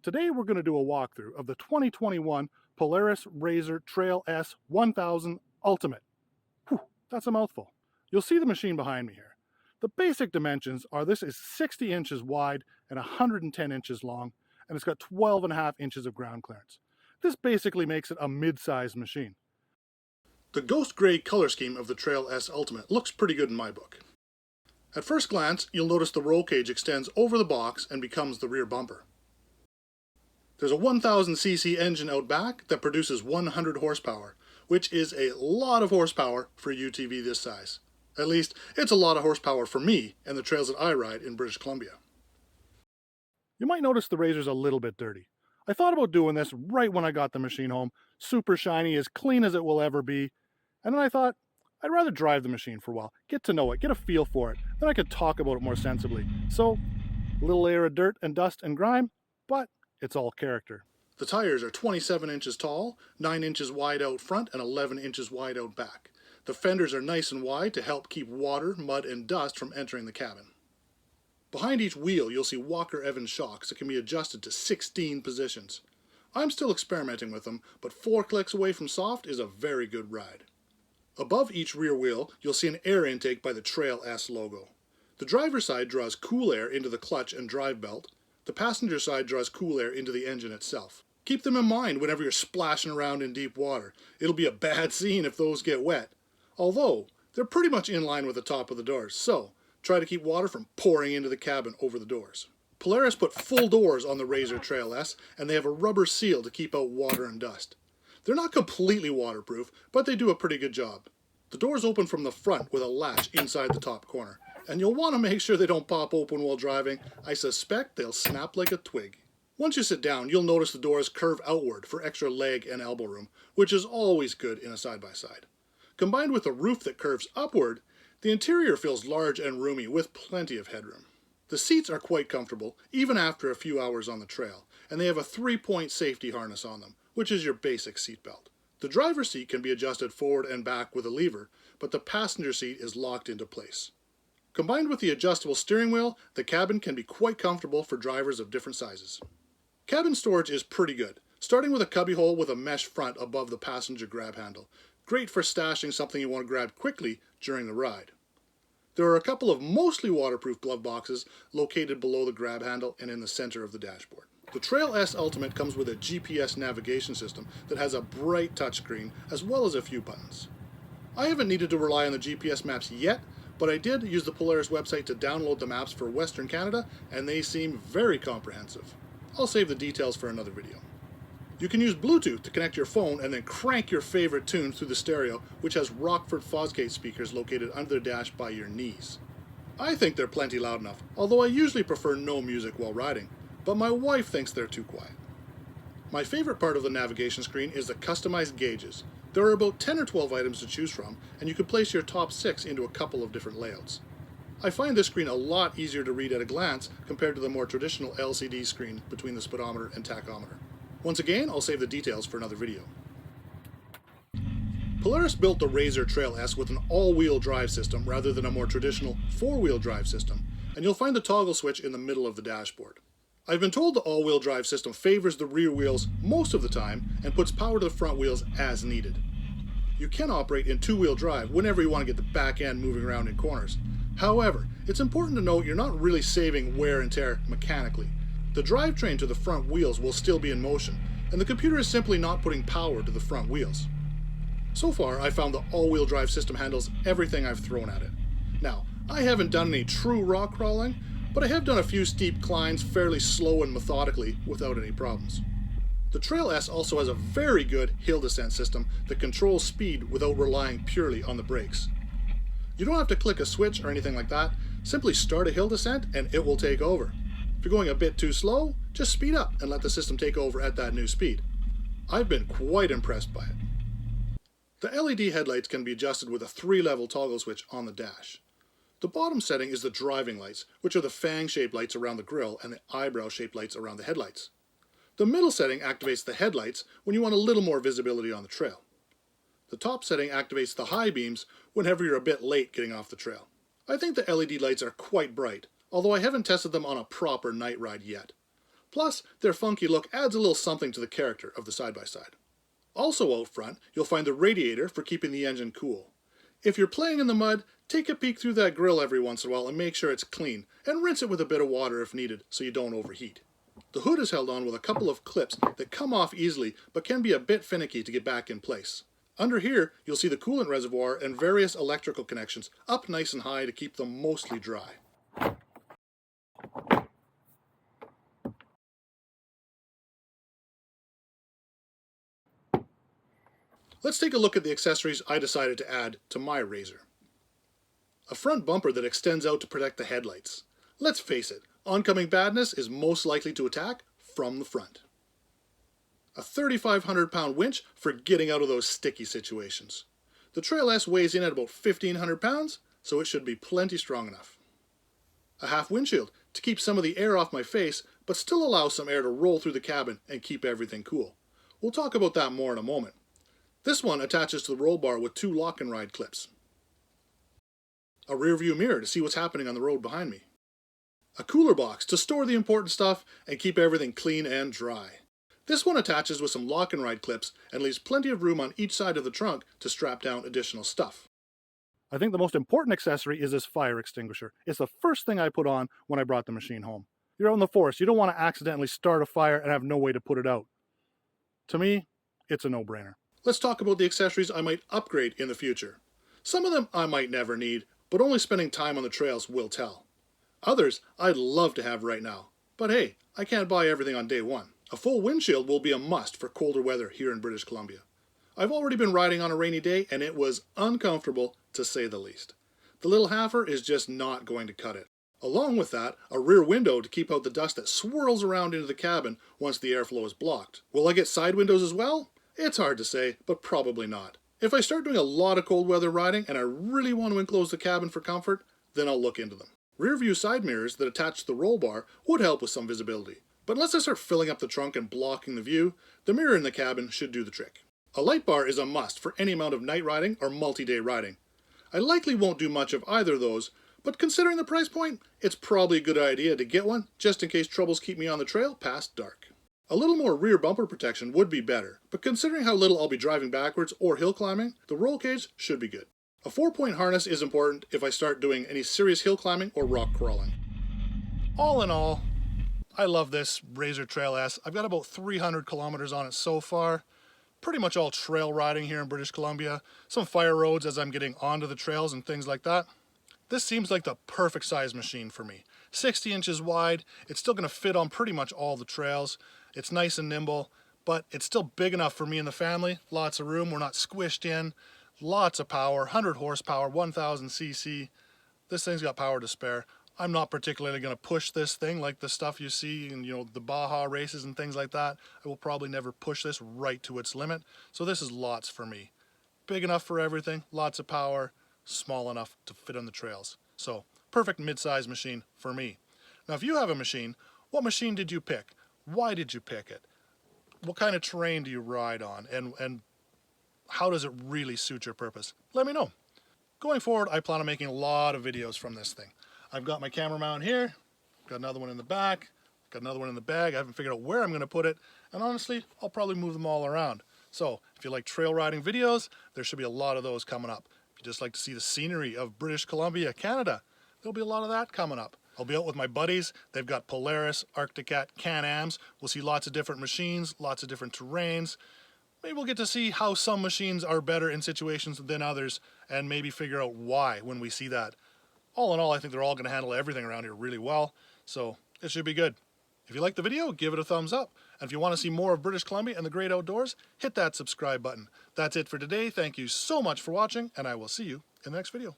Today we're going to do a walkthrough of the 2021 Polaris RZR Trail S 1000 Ultimate. Whew, that's a mouthful. You'll see the machine behind me here. The basic dimensions are this is 60 inches wide and 110 inches long, and it's got 12.5 inches of ground clearance. This basically makes it a mid-sized machine. The ghost gray color scheme of the Trail S Ultimate looks pretty good in my book. At first glance, you'll notice the roll cage extends over the box and becomes the rear bumper. There's a 1000cc engine out back that produces 100 horsepower, which is a lot of horsepower for a UTV this size. At least, it's a lot of horsepower for me and the trails that I ride in British Columbia. You might notice the RZR's a little bit dirty. I thought about doing this right when I got the machine home, super shiny, as clean as it will ever be, and then I thought, I'd rather drive the machine for a while, get to know it, get a feel for it, then I could talk about it more sensibly. So, a little layer of dirt and dust and grime, but it's all character. The tires are 27 inches tall, 9 inches wide out front, and 11 inches wide out back. The fenders are nice and wide to help keep water, mud, and dust from entering the cabin. Behind each wheel, you'll see Walker Evans shocks that can be adjusted to 16 positions. I'm still experimenting with them, but 4 clicks away from soft is a very good ride. Above each rear wheel, you'll see an air intake by the Trail S logo. The driver's side draws cool air into the clutch and drive belt. The passenger side draws cool air into the engine itself. Keep them in mind whenever you're splashing around in deep water. It'll be a bad scene if those get wet. Although, they're pretty much in line with the top of the doors, so try to keep water from pouring into the cabin over the doors. Polaris put full doors on the RZR Trail S, and they have a rubber seal to keep out water and dust. They're not completely waterproof, but they do a pretty good job. The doors open from the front with a latch inside the top corner, and you'll want to make sure they don't pop open while driving. I suspect they'll snap like a twig. Once you sit down, you'll notice the doors curve outward for extra leg and elbow room, which is always good in a side-by-side. Combined with a roof that curves upward, the interior feels large and roomy with plenty of headroom. The seats are quite comfortable, even after a few hours on the trail, and they have a 3-point safety harness on them, which is your basic seatbelt. The driver's seat can be adjusted forward and back with a lever, but the passenger seat is locked into place. Combined with the adjustable steering wheel, the cabin can be quite comfortable for drivers of different sizes. Cabin storage is pretty good, starting with a cubbyhole with a mesh front above the passenger grab handle. Great for stashing something you want to grab quickly during the ride. There are a couple of mostly waterproof glove boxes located below the grab handle and in the center of the dashboard. The Trail S Ultimate comes with a GPS navigation system that has a bright touchscreen as well as a few buttons. I haven't needed to rely on the GPS maps yet, but I did use the Polaris website to download the maps for Western Canada, and they seem very comprehensive. I'll save the details for another video. You can use Bluetooth to connect your phone and then crank your favorite tunes through the stereo, which has Rockford Fosgate speakers located under the dash by your knees. I think they're plenty loud enough, although I usually prefer no music while riding, but my wife thinks they're too quiet. My favorite part of the navigation screen is the customized gauges. There are about 10 or 12 items to choose from, and you can place your top 6 into a couple of different layouts. I find this screen a lot easier to read at a glance compared to the more traditional LCD screen between the speedometer and tachometer. Once again, I'll save the details for another video. Polaris built the RZR Trail S with an all-wheel drive system rather than a more traditional 4-wheel drive system, and you'll find the toggle switch in the middle of the dashboard. I've been told the all-wheel drive system favors the rear wheels most of the time and puts power to the front wheels as needed. You can operate in 2-wheel drive whenever you want to get the back end moving around in corners. However, it's important to note you're not really saving wear and tear mechanically. The drivetrain to the front wheels will still be in motion, and the computer is simply not putting power to the front wheels. So far, I found the all-wheel drive system handles everything I've thrown at it. Now, I haven't done any true rock crawling, but I have done a few steep climbs fairly slow and methodically without any problems. The Trail S also has a very good hill descent system that controls speed without relying purely on the brakes. You don't have to click a switch or anything like that, simply start a hill descent and it will take over. If you're going a bit too slow, just speed up and let the system take over at that new speed. I've been quite impressed by it. The LED headlights can be adjusted with a 3-level toggle switch on the dash. The bottom setting is the driving lights, which are the fang-shaped lights around the grille and the eyebrow-shaped lights around the headlights. The middle setting activates the headlights when you want a little more visibility on the trail. The top setting activates the high beams whenever you're a bit late getting off the trail. I think the LED lights are quite bright, although I haven't tested them on a proper night ride yet. Plus, their funky look adds a little something to the character of the side-by-side. Also out front, you'll find the radiator for keeping the engine cool. If you're playing in the mud, take a peek through that grill every once in a while and make sure it's clean, and rinse it with a bit of water if needed so you don't overheat. The hood is held on with a couple of clips that come off easily but can be a bit finicky to get back in place. Under here, you'll see the coolant reservoir and various electrical connections up nice and high to keep them mostly dry. Let's take a look at the accessories I decided to add to my RZR. A front bumper that extends out to protect the headlights. Let's face it, oncoming badness is most likely to attack from the front. A 3,500 pound winch for getting out of those sticky situations. The Trail S weighs in at about 1,500 pounds, so it should be plenty strong enough. A half windshield to keep some of the air off my face, but still allow some air to roll through the cabin and keep everything cool. We'll talk about that more in a moment. This one attaches to the roll bar with 2 lock and ride clips. A rear view mirror to see what's happening on the road behind me. A cooler box to store the important stuff and keep everything clean and dry. This one attaches with some lock and ride clips and leaves plenty of room on each side of the trunk to strap down additional stuff. I think the most important accessory is this fire extinguisher. It's the first thing I put on when I brought the machine home. You're out in the forest, you don't want to accidentally start a fire and have no way to put it out. To me, it's a no-brainer. Let's talk about the accessories I might upgrade in the future. Some of them I might never need, but only spending time on the trails will tell. Others I'd love to have right now, but hey, I can't buy everything on day one. A full windshield will be a must for colder weather here in British Columbia. I've already been riding on a rainy day and it was uncomfortable to say the least. The little halfer is just not going to cut it. Along with that, a rear window to keep out the dust that swirls around into the cabin once the airflow is blocked. Will I get side windows as well? It's hard to say, but probably not. If I start doing a lot of cold weather riding and I really want to enclose the cabin for comfort, then I'll look into them. Rear view side mirrors that attach to the roll bar would help with some visibility. But unless I start filling up the trunk and blocking the view, the mirror in the cabin should do the trick. A light bar is a must for any amount of night riding or multi-day riding. I likely won't do much of either of those, but considering the price point, it's probably a good idea to get one just in case troubles keep me on the trail past dark. A little more rear bumper protection would be better, but considering how little I'll be driving backwards or hill climbing, the roll cage should be good. A 4-point harness is important if I start doing any serious hill climbing or rock crawling. All in all, I love this RZR Trail S. I've got about 300 kilometers on it so far. Pretty much all trail riding here in British Columbia. Some fire roads as I'm getting onto the trails and things like that. This seems like the perfect size machine for me. 60 inches wide, it's still going to fit on pretty much all the trails. It's nice and nimble, but it's still big enough for me and the family. Lots of room, we're not squished in. Lots of power, 100 horsepower, 1000 cc. This thing's got power to spare. I'm not particularly going to push this thing like the stuff you see in, the Baja races and things like that. I will probably never push this right to its limit. So this is lots for me. Big enough for everything, lots of power, small enough to fit on the trails. So perfect mid-size machine for me. Now if you have a machine, what machine did you pick? Why did you pick it? What kind of terrain do you ride on? And how does it really suit your purpose? Let me know. Going forward, I plan on making a lot of videos from this thing. I've got my camera mount here, got another one in the back, got another one in the bag. I haven't figured out where I'm going to put it, and honestly, I'll probably move them all around. So if you like trail riding videos, there should be a lot of those coming up. If you just like to see the scenery of British Columbia, Canada, there'll be a lot of that coming up. I'll be out with my buddies. They've got Polaris, Arctic Cat, Can-Ams. We'll see lots of different machines, lots of different terrains. Maybe we'll get to see how some machines are better in situations than others, and maybe figure out why when we see that. All in all, I think they're all going to handle everything around here really well, so it should be good. If you like the video, give it a thumbs up. And if you want to see more of British Columbia and the great outdoors, hit that subscribe button. That's it for today. Thank you so much for watching, and I will see you in the next video.